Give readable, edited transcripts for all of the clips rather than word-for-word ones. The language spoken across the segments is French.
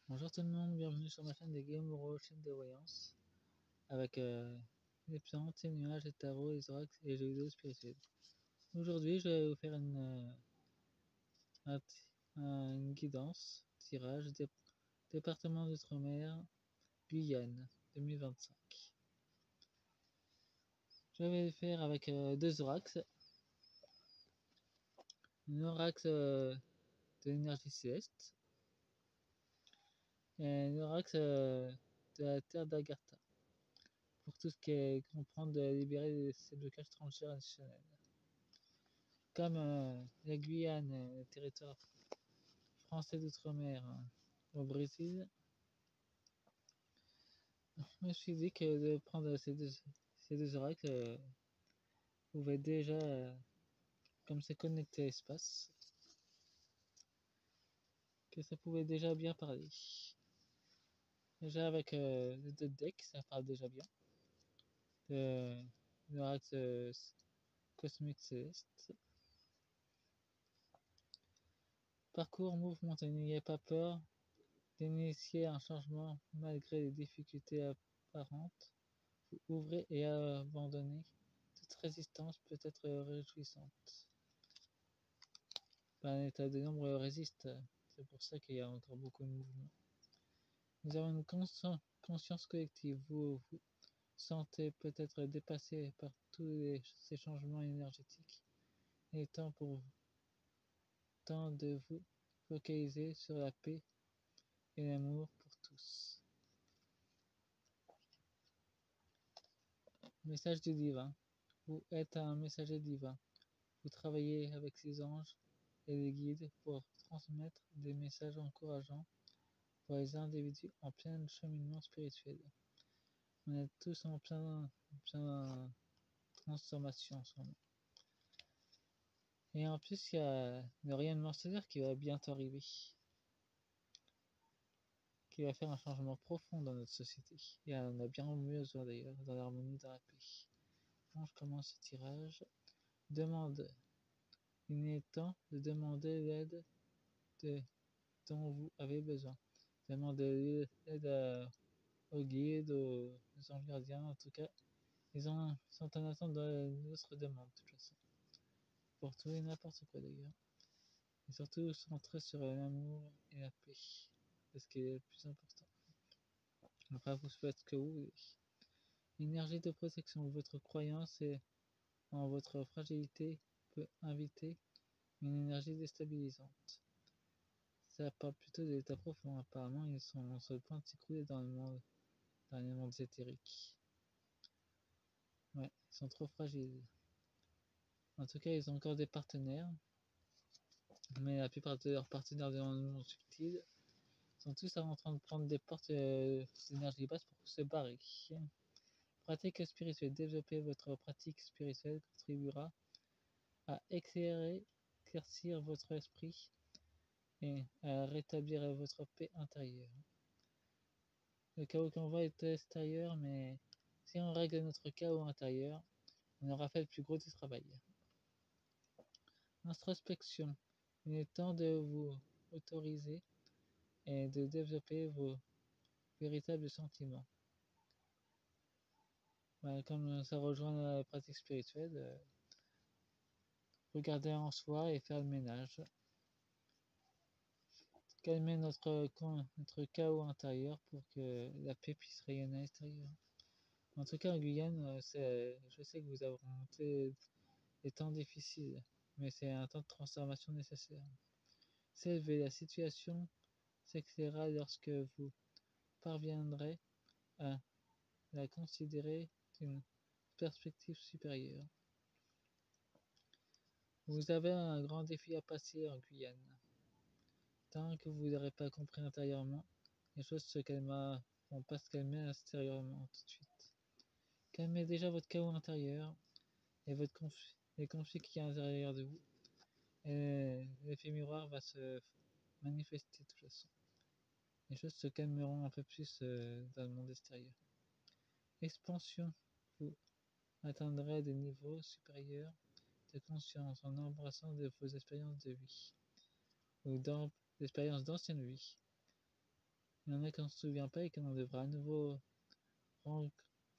Bonjour tout le monde, bienvenue sur ma chaîne des Game World, chaîne de voyance, avec les plantes, les nuages, les tarots, les oracles et les jeux vidéo spirituels. Aujourd'hui, je vais vous faire une guidance, tirage, département d'outre-mer, Guyane, 2025. Je vais le faire avec deux oracles. Un oracle de l'énergie céleste et un oracle de la terre d'Agartha, pour tout ce qui est comprendre de libérer ces blocages transgenres additionnels. Comme la Guyane, le territoire français d'outre-mer au Brésil, je me suis dit que de prendre ces deux oracles pouvait déjà, comme c'est connecté à l'espace, que ça pouvait déjà bien parler. Déjà avec les deux decks, ça parle déjà bien. L'oracle cosmique céleste. Parcours, mouvement, n'ayez pas peur d'initier un changement malgré les difficultés apparentes. Vous ouvrez et abandonnez. Toute résistance peut être réjouissante. Un état de nombre résiste, c'est pour ça qu'il y a encore beaucoup de mouvements. Nous avons une conscience collective. Vous vous sentez peut-être dépassé par tous ces changements énergétiques. Il est temps de vous focaliser sur la paix et l'amour pour tous. Message du divin. Vous êtes un messager divin. Vous travaillez avec les anges et les guides pour transmettre des messages encourageants pour les individus en plein cheminement spirituel. On est tous en plein transformation en ce moment. Et en plus, il y a le rayonnement stellaire qui va bientôt arriver, qui va faire un changement profond dans notre société. Et on a bien besoin d'ailleurs, dans l'harmonie, dans la paix. Bon, je commence ce tirage. Demande. Il est temps de demander l'aide dont vous avez besoin. Demandez l'aide aux guides, aux anges gardiens, en tout cas. Ils sont en attente de notre demande, de toute façon. Pour tout et n'importe quoi d'ailleurs. Et surtout centré sur l'amour et la paix. C'est ce qui est le plus important. Après, vous faites ce que vous voulez. L'énergie de protection, votre croyance et en votre fragilité peut inviter une énergie déstabilisante. Ça parle plutôt de l'état profond. Apparemment, ils sont sur le point de s'écrouler dans les mondes éthériques. Ouais, ils sont trop fragiles. En tout cas, ils ont encore des partenaires. Mais la plupart de leurs partenaires dans le monde subtil sont tous en train de prendre des portes d'énergie basse pour se barrer. Pratique spirituelle. Développer votre pratique spirituelle contribuera à éclaircir votre esprit et à rétablir votre paix intérieure. Le chaos qu'on voit est extérieur, mais si on règle notre chaos intérieur, on aura fait le plus gros du travail. Introspection. Il est temps de vous autoriser et de développer vos véritables sentiments. Comme ça rejoint la pratique spirituelle, regarder en soi et faire le ménage. Calmer notre chaos intérieur pour que la paix puisse rayonner à l'extérieur. En tout cas, en Guyane, je sais que vous avez remonté des temps difficiles, mais c'est un temps de transformation nécessaire. S'élever, la situation s'éclairera lorsque vous parviendrez à la considérer d'une perspective supérieure. Vous avez un grand défi à passer en Guyane. Tant que vous n'aurez pas compris intérieurement, les choses vont pas se calmer extérieurement tout de suite. Calmez déjà votre chaos intérieur et les conflits qui y a à l'intérieur de vous. Et l'effet miroir va se manifester de toute façon. Les choses se calmeront un peu plus dans le monde extérieur. Expansion. Vous atteindrez des niveaux supérieurs de conscience en embrassant vos expériences de vie ou d'expériences d'ancienne vie. Il y en a qui ne se souvient pas et qu'on devra à nouveau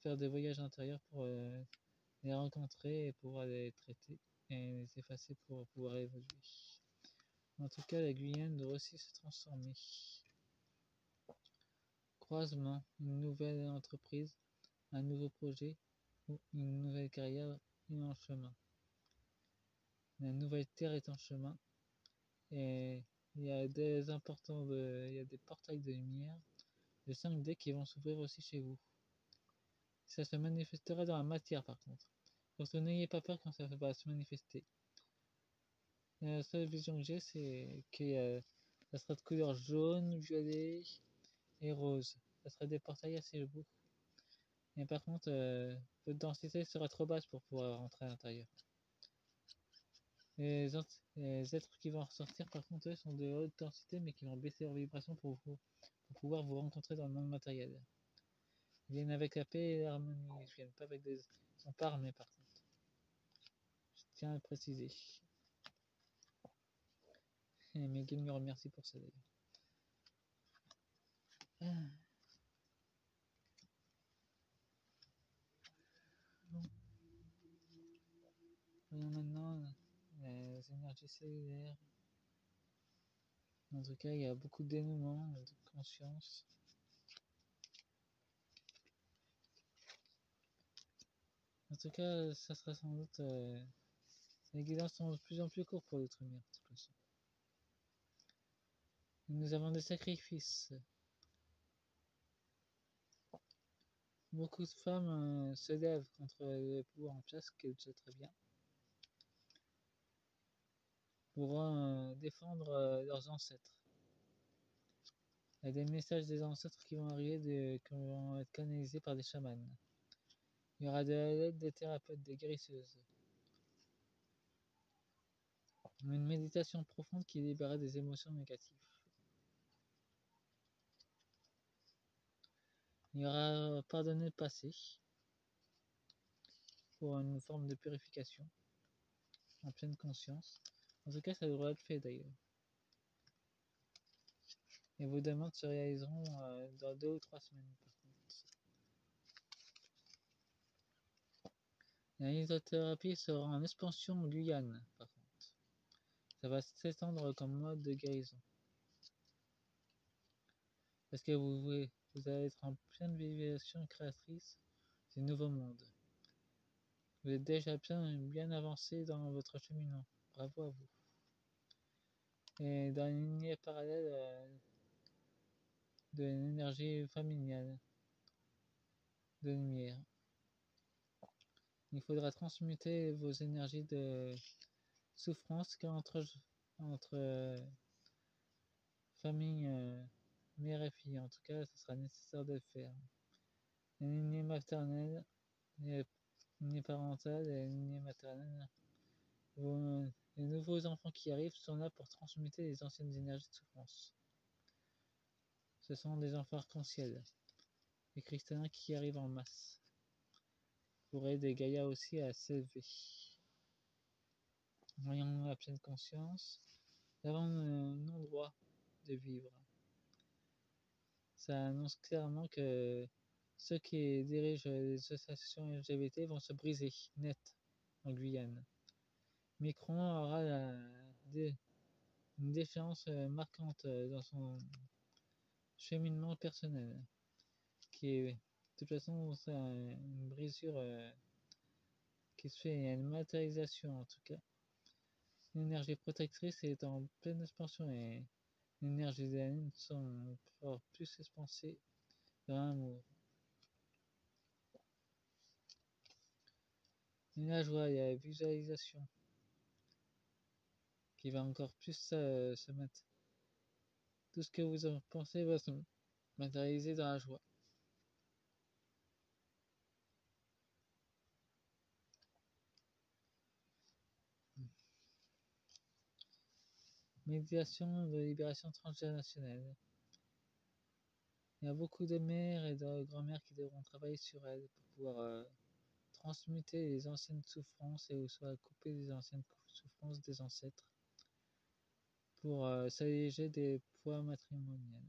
faire des voyages intérieurs pour les rencontrer et pouvoir les traiter et les effacer pour pouvoir évoluer. En tout cas, la Guyane doit aussi se transformer. Croisement, une nouvelle entreprise, un nouveau projet ou une nouvelle carrière est en chemin. La nouvelle terre est en chemin et il y a des portails de lumière de 5D qui vont s'ouvrir aussi chez vous. Ça se manifestera dans la matière par contre. Donc n'ayez pas peur quand ça va se manifester. La seule vision que j'ai, c'est que ça sera de couleur jaune, violet et rose. Ça sera des portails assez beaux. Mais par contre, votre densité sera trop basse pour pouvoir rentrer à l'intérieur. Les êtres qui vont ressortir, par contre, eux, sont de haute densité, mais qui vont baisser leur vibration pour pouvoir vous rencontrer dans le monde matériel. Ils viennent avec la paix et l'harmonie. Ils viennent pas avec des... Ils sont pas armés, par contre. Je tiens à le préciser. Et Miguel me remercie pour ça, d'ailleurs. Voyons maintenant les énergies cellulaires. En tout cas, il y a beaucoup de dénouements, de conscience. En tout cas, ça sera sans doute... les guidances sont de plus en plus courtes pour l'être humain, de toute façon. Nous avons des sacrifices. Beaucoup de femmes se lèvent contre le pouvoir en place, ce qui est déjà très bien, pour défendre leurs ancêtres. Il y a des messages des ancêtres qui vont arriver, qui vont être canalisés par des chamans. Il y aura de l'aide des thérapeutes, des guérisseuses. Une méditation profonde qui libérera des émotions négatives. Il y aura pardonner le passé pour une forme de purification en pleine conscience. En tout cas, ça devrait être fait d'ailleurs. Et vos demandes se réaliseront dans 2 ou 3 semaines par contre. La lithothérapie sera en expansion en Guyane par contre. Ça va s'étendre comme mode de guérison. Parce que vous allez être en pleine vibration créatrice du nouveau monde. Vous êtes déjà bien avancé dans votre cheminement. Bravo à vous. Et dans une lignée parallèle de l'énergie familiale de lumière. Il faudra transmuter vos énergies de souffrance entre famille, mère et fille. En tout cas, ce sera nécessaire de le faire. Une lignée maternelle, une lignée parentale et une lignée maternelle. Les nouveaux enfants qui arrivent sont là pour transmuter les anciennes énergies de souffrance. Ce sont des enfants arc-en-ciel, les cristallins qui arrivent en masse, pour aider Gaïa aussi à s'élever. Voyons la pleine conscience, nous avons un non-droit de vivre. Ça annonce clairement que ceux qui dirigent les associations LGBT vont se briser, net, en Guyane. Micron aura une déchéance marquante dans son cheminement personnel, qui est, de toute façon, c'est une brisure qui se fait, une matérialisation en tout cas. L'énergie protectrice est en pleine expansion et l'énergie de la lune sont encore plus expansées dans l'amour. Et la joie, il y a la visualisation qui va encore plus se mettre. Tout ce que vous en pensez va se matérialiser dans la joie. Méditation de libération transgénérationnelle. Il y a beaucoup de mères et de grand-mères qui devront travailler sur elles pour pouvoir transmuter les anciennes souffrances et ou soit couper les anciennes souffrances des ancêtres pour s'alléger des poids matrimoniaux.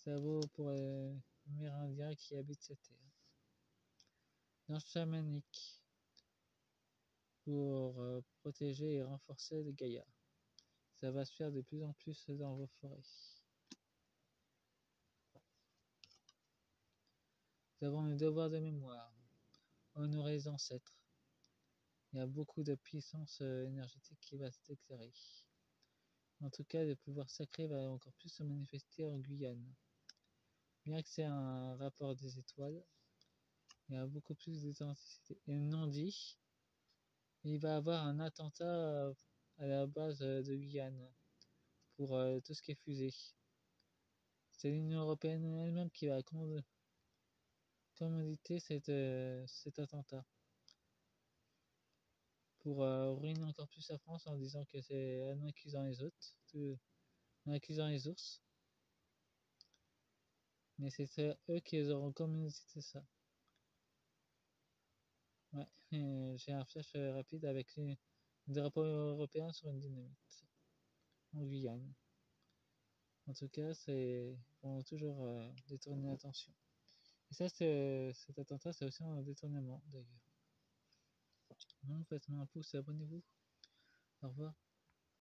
Ça vaut pour les Amérindiens qui habitent cette terre. Danse chamanique pour protéger et renforcer le Gaïa. Ça va se faire de plus en plus dans vos forêts. Nous avons le devoir de mémoire, honorer les ancêtres. Il y a beaucoup de puissance énergétique qui va se déclarer. En tout cas, le pouvoir sacré va encore plus se manifester en Guyane. Bien que c'est un rapport des étoiles, il y a beaucoup plus d'authenticité. Et non dit, il va y avoir un attentat à la base de Guyane pour tout ce qui est fusée. C'est l'Union européenne elle-même qui va commanditer cet attentat pour ruiner encore plus la France en disant que c'est en accusant les autres, en accusant les ours. Mais c'est eux qui auront commandité ça. Ouais, j'ai un flash rapide avec le drapeau européen sur une dynamite en Guyane. En tout cas, ils vont toujours détourner l'attention. Et ça, cet attentat, c'est aussi un détournement d'ailleurs. Donc, faites-moi un pouce et abonnez-vous. Au revoir.